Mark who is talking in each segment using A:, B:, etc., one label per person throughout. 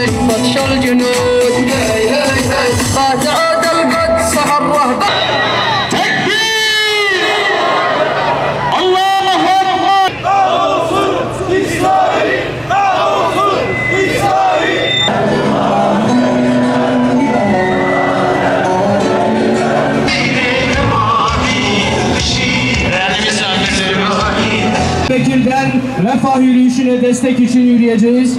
A: بطش الجنود هي هي هي قاتل القدس الرهبة تكبير الله أكبر أوصل إسرائيل أوصل إسرائيل
B: Bekir'den refah yürüyüşüne destek için yürüyeceğiz.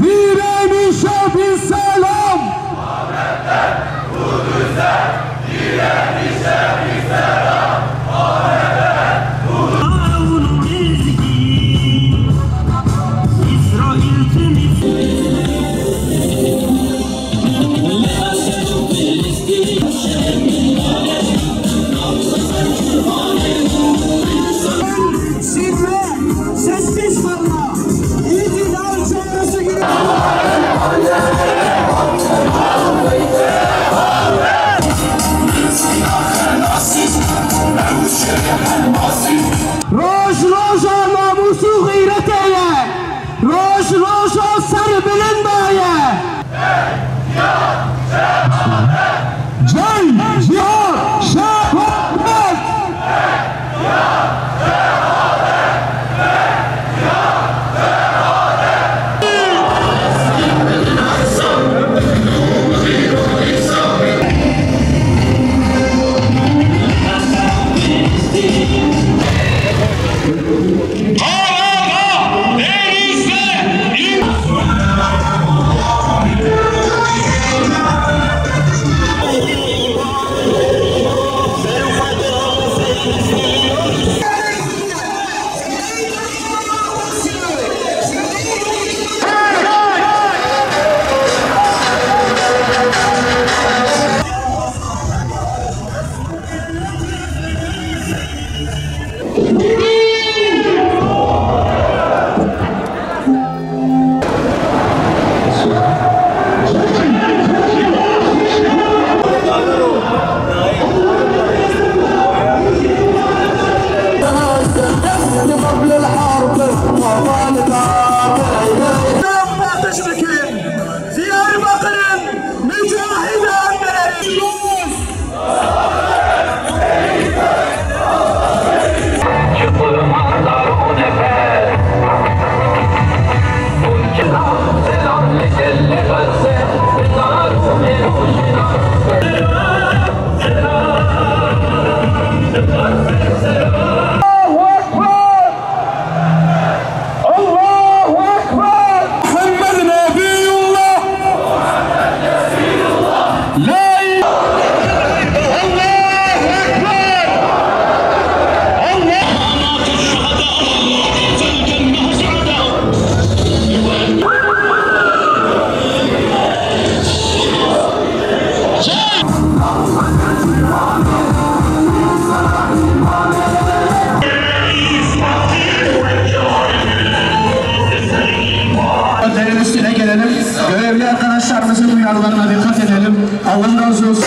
B: Direnişe bir selam. Ahmet'ten Kudüs'e direnişe bir selam. Ahmet'ten Kudüs'e İsrail Roş roşa namusu gayret eyle. Roş roşa sarı bilin baye. Cey cihad şehadet. Üstüne gelelim. Görevli arkadaşlarımızın uyarılarına dikkat edelim. Allah razı olsun.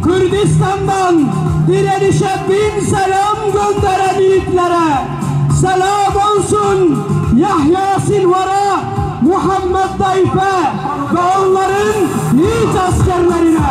B: Kürdistan'dan direnişe 1000 selam gönderen yiğitlere selam olsun. Yahya Sinvar'a, Muhammed Dayfe ve onların yiğit askerlerine.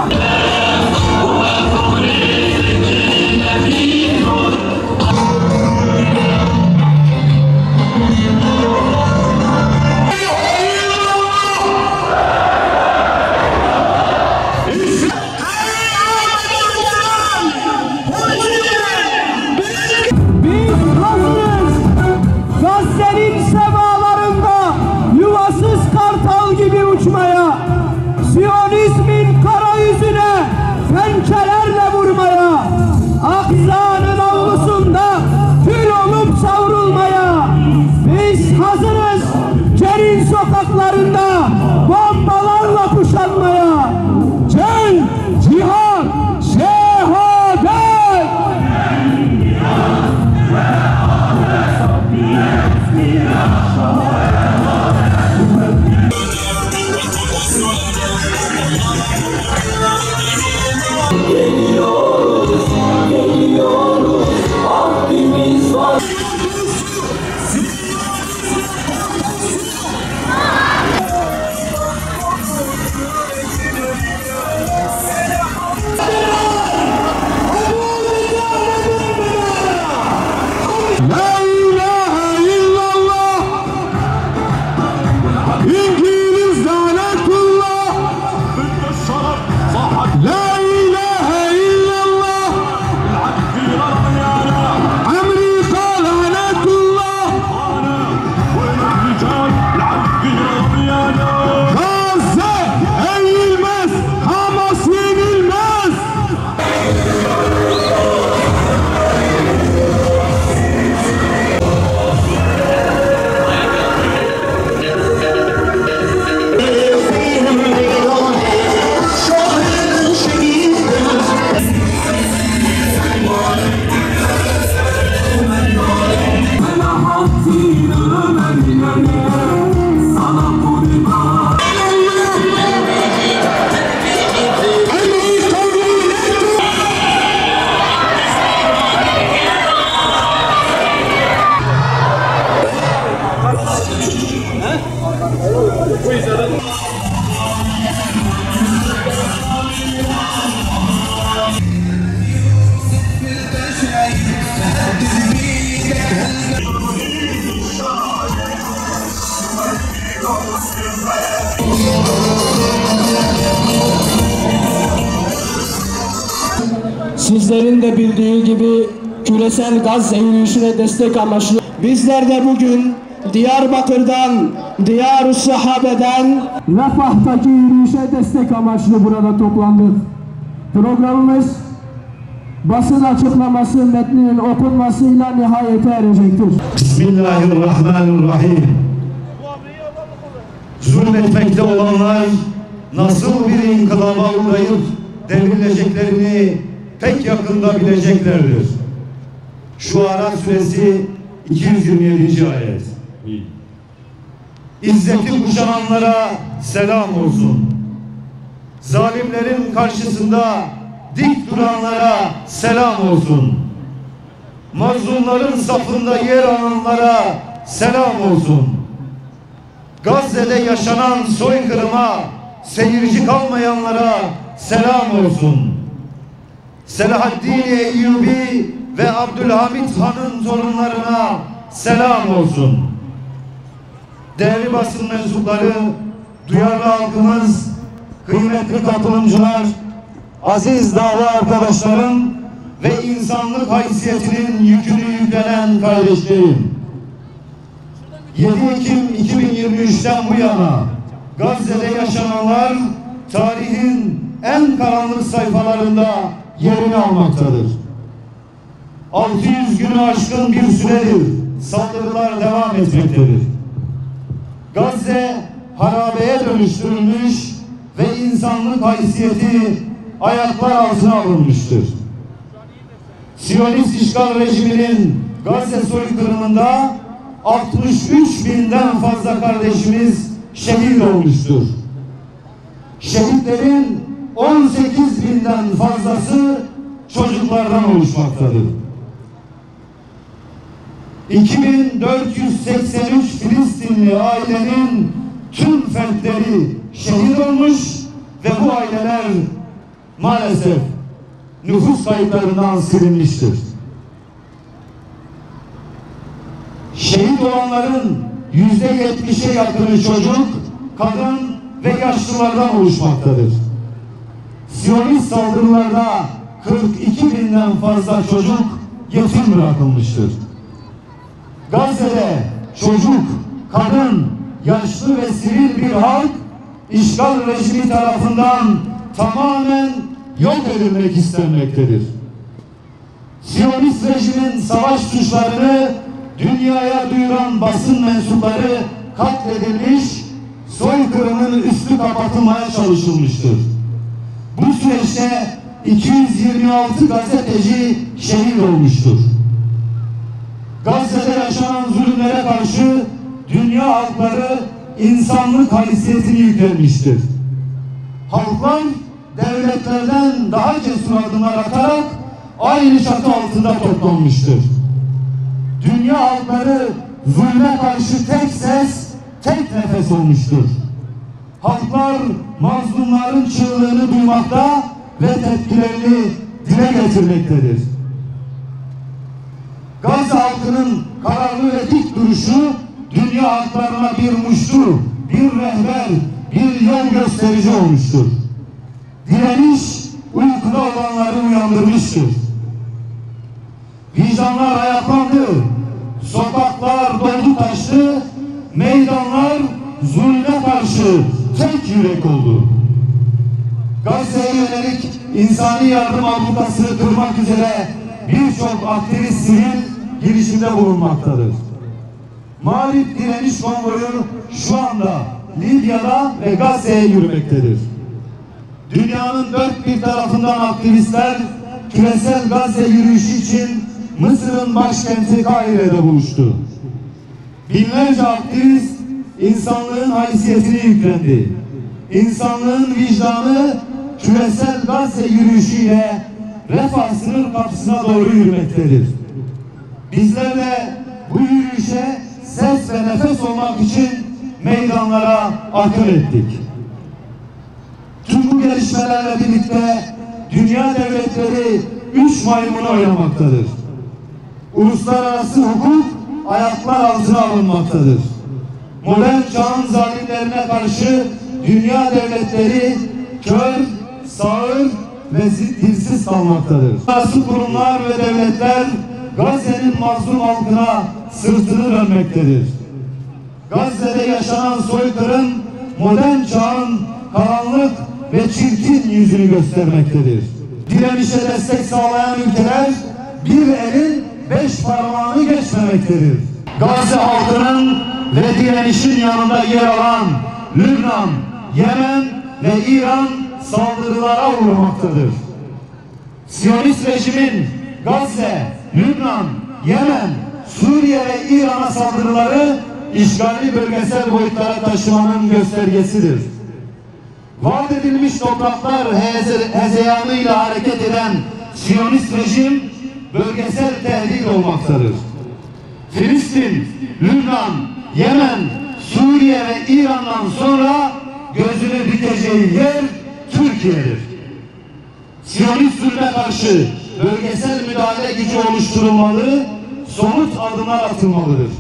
B: Siyonizmin kara yüzüne pençelerle vurmaya, Akza'nın avlusunda kül olup savrulmaya biz hazırız. Cerin sokaklarında
C: Sizlerin de bildiği gibi küresel gaz yürüyüşüne destek amaçlı bizler de bugün Diyarbakır'dan, Diyar-ı Sahabe'den Refah'taki yürüyüşe destek amaçlı burada toplandık. Programımız basın açıklaması metninin okunmasıyla nihayete erecektir.
D: Bismillahirrahmanirrahim. Zulmetmekte olanlar nasıl bir inkılaba uğrayıp devrileceklerini pek yakında bileceklerdir. Şuara suresi 227. ayet. İzzeti kuşananlara selam olsun. Zalimlerin karşısında dik duranlara selam olsun. Mazlumların safında yer alanlara selam olsun. Gazze'de yaşanan soykırıma seyirci kalmayanlara selam olsun. Selahaddin Eyyubi ve Abdülhamit Han'ın torunlarına selam olsun. Değerli basın mensupları, duyarlı halkımız, kıymetli katılımcılar, aziz dava arkadaşlarım ve insanlık haysiyetinin yükünü yüklenen kardeşlerim. 7 Ekim 2023'ten bu yana Gazze'de yaşananlar tarihin en karanlık sayfalarında yerini almaktadır. 600 günü aşkın bir süredir saldırılar devam etmektedir. Gazze harabeye dönüştürülmüş ve insanlık haysiyeti ayaklar altına alınmıştır. Siyonist işgal rejiminin Gazze soykırımında 63 binden fazla kardeşimiz şehit olmuştur. Şehitlerin 18 binden fazlası çocuklardan oluşmaktadır. 2483 Filistinli ailenin tüm fertleri şehit olmuş ve bu aileler maalesef nüfus kayıtlarından silinmiştir. Şehit olanların %70'e yakını çocuk, kadın ve yaşlılardan oluşmaktadır. Siyonist saldırılarda 42 binden fazla çocuk yetim bırakılmıştır. Gazze'de çocuk, kadın, yaşlı ve sivil bir halk işgal rejimi tarafından tamamen yok edilmek istenmektedir. Siyonist rejimin savaş suçlarını dünyaya duyuran basın mensupları katledilmiş, soykırımın üstü kapatılmaya çalışılmıştır. Bu süreçte 226 gazeteci şehit olmuştur. Gazze'de yaşanan zulümlere karşı dünya halkları insanlık haysiyetini yüklenmiştir. Halklar devletlerden daha cesur adımlar atarak aynı çatı altında toplanmıştır. Dünya halkları zulme karşı tek ses, tek nefes olmuştur. Halklar mazlumların çığlığını duymakta ve tepkilerini dile getirmektedir. Gazze halkının kararlı ve dik duruşu dünya halklarına bir muştu, bir rehber, bir yol gösterici olmuştur. Direniş uykuda olanları uyandırmıştır. Vicdanlar ayaklandı, sokaklar doldu taştı, meydanlar zulme karşı tek yürek oldu. Gazze'ye yönelik insani yardım ablukasını kırmak üzere birçok aktivist sivil girişimde bulunmaktadır. Mağrip direniş konvoyu şu anda Libya'da ve Gazze'ye yürümektedir. Dünyanın dört bir tarafından aktivistler küresel Gazze yürüyüşü için Mısır'ın başkenti Kahire'de buluştu. Binlerce aktivist insanlığın haysiyetini yüklendi. İnsanlığın vicdanı küresel Gazze yürüyüşüyle Refah sınır kapısına doğru yürümektedir. Bizler de bu yürüyüşe ses ve nefes olmak için meydanlara akın ettik. Tüm bu gelişmelerle birlikte dünya devletleri 3 maymunu oynamaktadır. Uluslararası hukuk ayaklar altına alınmaktadır. modern çağın zalimlerine karşı dünya devletleri kör, sağır ve dilsiz kalmaktadır. Nasıl kurumlar ve devletler Gazze'nin mazlum halkına sırtını dönmektedir. Gazze'de yaşanan soykırım modern çağın karanlık ve çirkin yüzünü göstermektedir. Direnişe destek sağlayan ülkeler bir elin 5 parmağını geçmemektedir. Gazze halkının ve direnişin yanında yer alan Lübnan, Yemen ve İran saldırılara uğramaktadır. Siyonist rejimin Gazze, Lübnan, Yemen, Suriye ve İran'a saldırıları işgali bölgesel boyutlara taşımanın göstergesidir. Vaat edilmiş topraklar hezeyanıyla hareket eden Siyonist rejim bölgesel tehdit olmaktadır. Filistin, Lübnan, Yemen, Suriye ve İran'dan sonra gözünü dikeceği yer Türkiye'dir. Siyonist zulme karşı bölgesel müdahale gücü oluşturulmalı, somut adımlar atılmalıdır.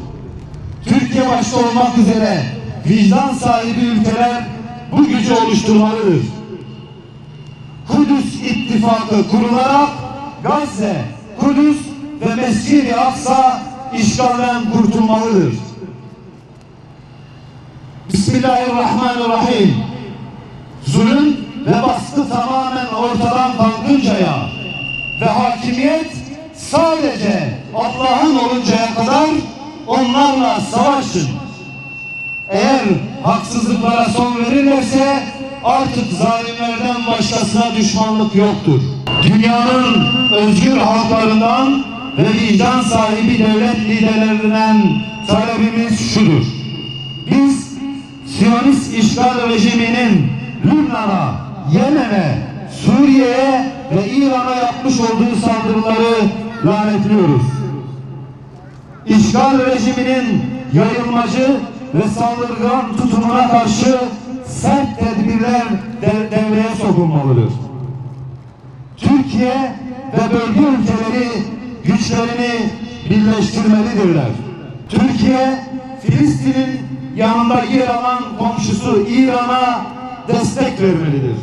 D: Türkiye başta olmak üzere vicdan sahibi ülkeler bu gücü oluşturmalıdır. Kudüs İttifakı kurularak Gazze, Kudüs ve Mescid-i Aksa işgalden kurtulmalıdır. Bismillahirrahmanirrahim. Zulüm ve baskı tamamen ortadan kalkıncaya ve hakimiyet sadece Allah'ın oluncaya kadar onlarla savaşın. Eğer haksızlıklara son verirlerse artık zalimlerden başkasına düşmanlık yoktur. Dünyanın özgür halklarından ve vicdan sahibi devlet liderlerinden talebimiz şudur. Biz Siyonist işgal rejiminin Lübnan'a, Yemen'e, Suriye'ye ve İran'a yapmış olduğu saldırıları lanetliyoruz. İşgal rejiminin yayılmacı ve saldırgan tutumuna karşı sert tedbirler devreye sokulmalıdır. Türkiye ve bölge ülkeleri güçlerini birleştirmelidirler. Türkiye, Filistin'in yanında yer alan komşusu İran'a destek vermelidir.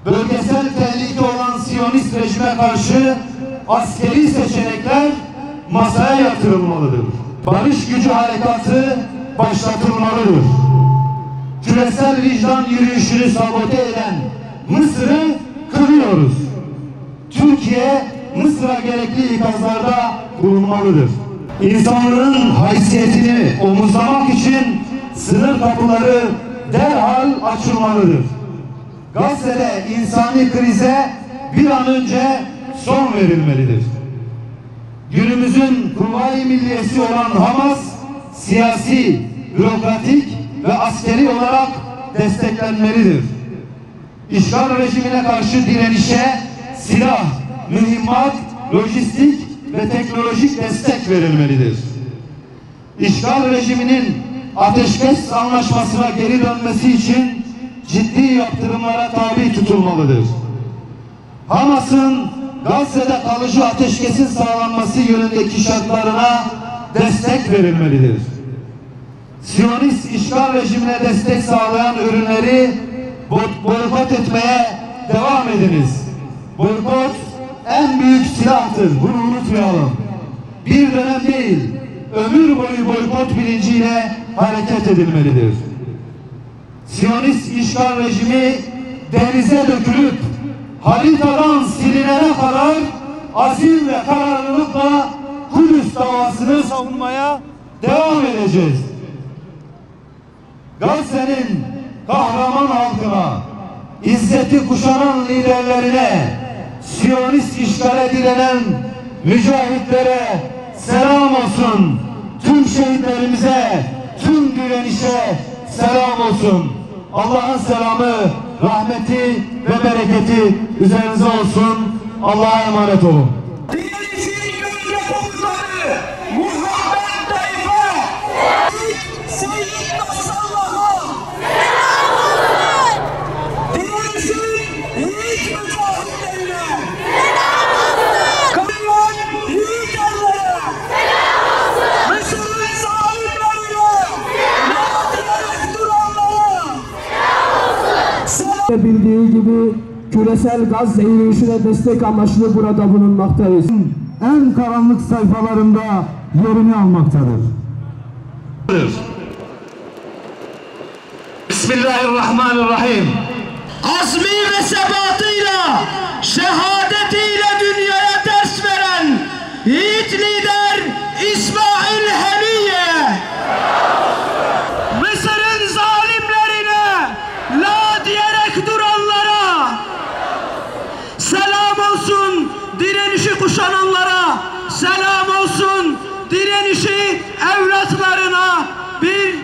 D: Bölgesel tehlike olan Siyonist rejime karşı askeri seçenekler masaya yatırılmalıdır. Barış gücü harekatı başlatılmalıdır. Küresel vicdan yürüyüşünü sabote eden Mısır'ı kınıyoruz. Türkiye, Mısır'a gerekli ikazlarda bulunmalıdır. İnsanlığın haysiyetini omuzlamak için sınır kapıları derhal açılmalıdır. Gazze'de insani krize bir an önce son verilmelidir. Günümüzün Kuvayi Milliyesi olan Hamas, siyasi, bürokratik ve askeri olarak desteklenmelidir. İşgal rejimine karşı direnişe silah, mühimmat, lojistik ve teknolojik destek verilmelidir. İşgal rejiminin ateşkes anlaşmasına geri dönmesi için ciddi yaptırımlara tabi tutulmalıdır. Hamas'ın Gazze'de kalıcı ateşkesin sağlanması yönündeki şartlarına destek verilmelidir. Siyonist işgal rejimine destek sağlayan ürünleri boykot etmeye devam ediniz. Boykot en büyük silahtır. Bunu unutmayalım. Bir dönem değil, ömür boyu boykot bilinciyle hareket edilmelidir. Siyonist işgal rejimi denize dökülüp haritadan silinene kadar azim ve kararlılıkla Kudüs davasını savunmaya devam edeceğiz. Gazze'nin kahraman halkına, izzeti kuşanan liderlerine, Siyonist işgale direnen mücahitlere selam olsun. Tüm şehitlerimize, tüm direnişe selam olsun. Allah'ın selamı, rahmeti ve bereketi üzerinize olsun. Allah'a emanet olun.
E: Direnişin gözde komutanı Muhammed Tayfa Seyyid Nasrallah'a selam olsun. Direnişin yiğit mücahitlerine selam olsun. Kılınan yiğit erlere selam olsun. Mısır'ın zalimlerine selam olsun.
C: Bildiği gibi küresel gaz devrilişine destek amaçlı burada bulunmaktayız.
D: En karanlık sayfalarında yerini almaktadır.
B: Bismillahirrahmanirrahim.
E: Azmi ve sebatıyla, şehadetiyle dünyaya ders veren yiğit lider İsmail Haniye, Mısır'ın zalimlerine la diyerek duranlara selam olsun, direnişi kuşananlara selam olsun, direnişi evlatlarına bir